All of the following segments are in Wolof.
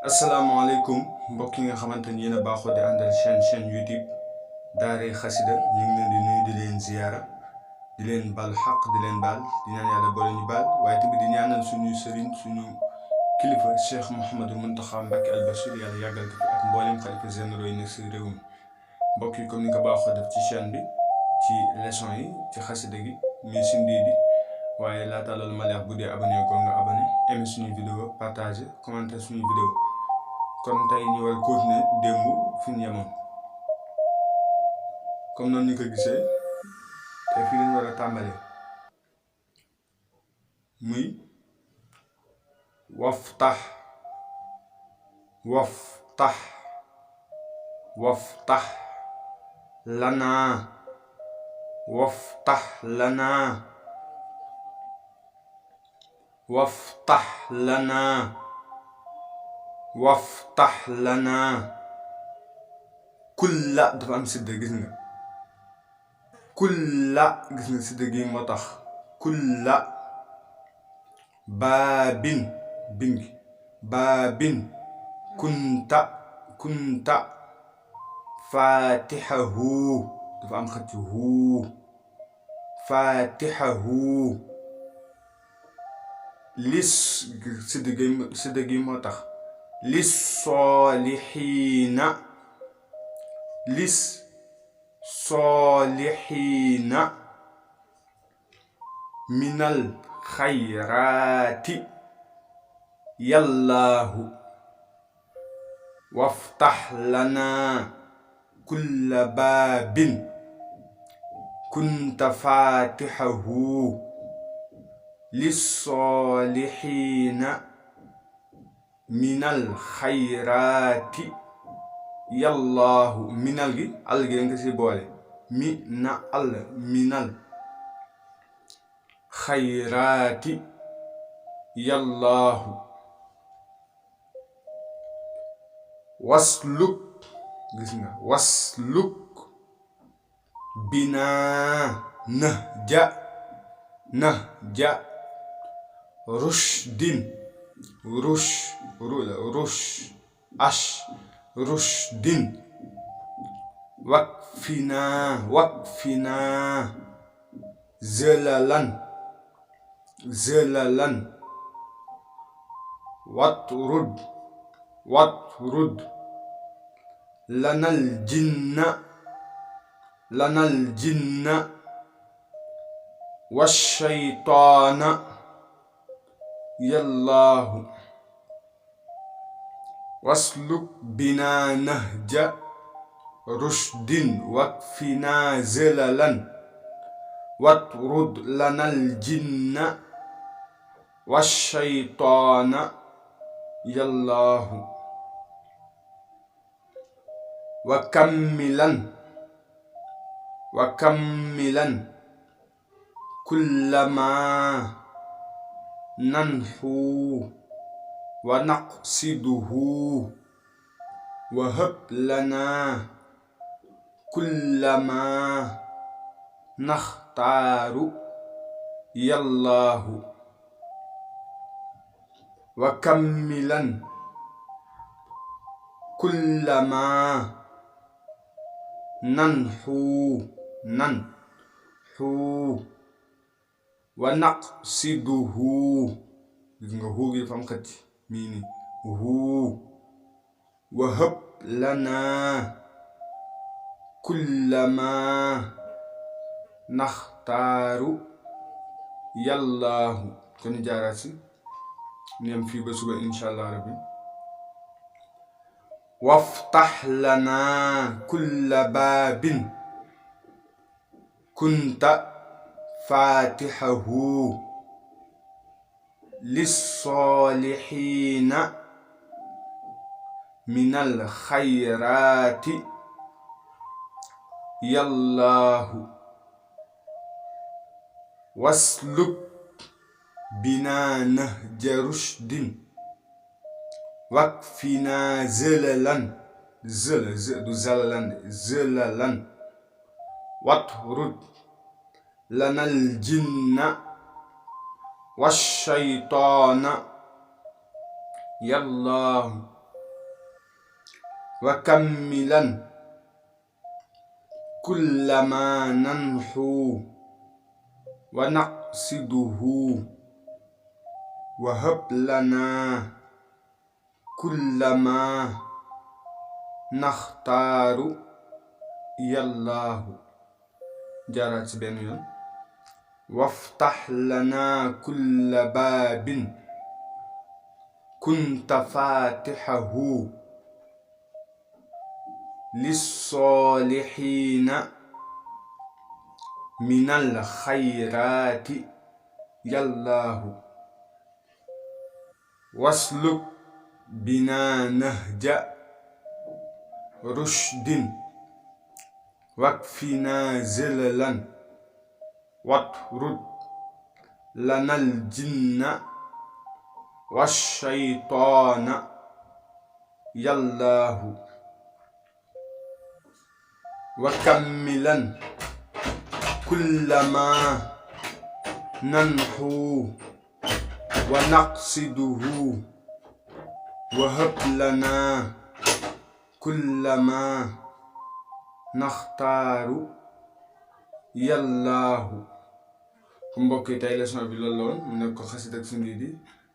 asalaamaaleykum mbokk yi nga xamante ni yéen a baaxoo di àndal chaîne YouTube Daaray Xasida ñu ngi leen di nuyu di leen ziyaara di leen baal xaq di leen baal di ñaan yàlla boole ñu baal waaye tamit di ñaanal suñu sëriñ suñu kilifa Cheikh Mouhamadou Mountakha Mbacké Al Bachir yàlla yàggal ko fi ak mboolem xalifa généraux yi nekk si réew mi mbokk yi comme ni nga ko baaxoo def ci chaîne bi ci leçon yi ci xasida gi muy si ndiidi waaye laata loolu ma leex bu dee abonné ko nga abonné aimé suñu vidéo partagé commenté suñu vidéo kon tey ñu war a continuer démb fi ñu yemoon comme noonu ñu ko gisee te fii lañu war a tàmbalee muy waftax lanaa waftax lanaa kulla dafa am sidda gis nga kulla gis nga sidda gi moo tax kulla baabin kunta faatixahu dafa am xëcc huu faatixahu sidda gi moo tax lis soolixiina minal xayraati yallaahu waftax lanaa kulla baabin kunta faatixahu lis soolixiina minal xayraati yallaahu minal gi àll gi danga ko si boole minal xayraati yallaahu wasluk gis nga wasluk binaa nahja rushdin rushdin wakfinaa zalalan watrud lanal jinna washaytaana yallaahu wasluk binaa nahja rushdin wakfinaa zalalan watrud lanal jinna washaytaana yallaahu wa kammilan kullamaa nanxu wa naqsiduhu wa hab lanaa kullamaa naxtaaru yallaahu wa kammilan kullamaa nanxu wa naqsiduhu gis nga huu gi dafa am xëcc mii ni huu wa hab lanaa kullamaa naxtaaru yallaahu kon ñu jaaraat si ñu yem fii ba suba insha allah rabbi waftax lanaa kulla baabin kunta faatixahu lissoolixiina minal xayraati yallaahu wasluk binaa nahja rushdin wakfinaa zalalan watrud lanal jinna washaytaana yallaahu وكملا كل ما ننحو ونقصده وهب لنا كل ما نختار يا الله جارات بن وافتح لنا كل باب كنت فاتحه للصالحين من الخيرات يا الله واسلك بنا نهج رشد واكفنا زللا واطرد لنا الجن والشيطان يا الله وكملا كل ما ننحو ونقصده وهب لنا كل ما نختار يا الله mbokk yi tey leçon bi loolu la woon mu nekk ko xasida ak suñu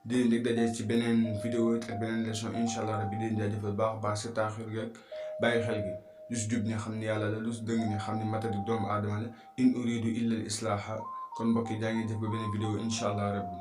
di leen daje ci beneen vidéo ak beneen leçon incha allah rabbi di leen jaajëfal baax si taaxir gi ak bàyyi xel gi lu si jub ne xam ne yàlla la lu si dëng ne xam ne matadi doomu aadama la in uridu illa al islaaha kon mbokk yi jaa ngeen jëf ba beneen vidéo incha allah rabbi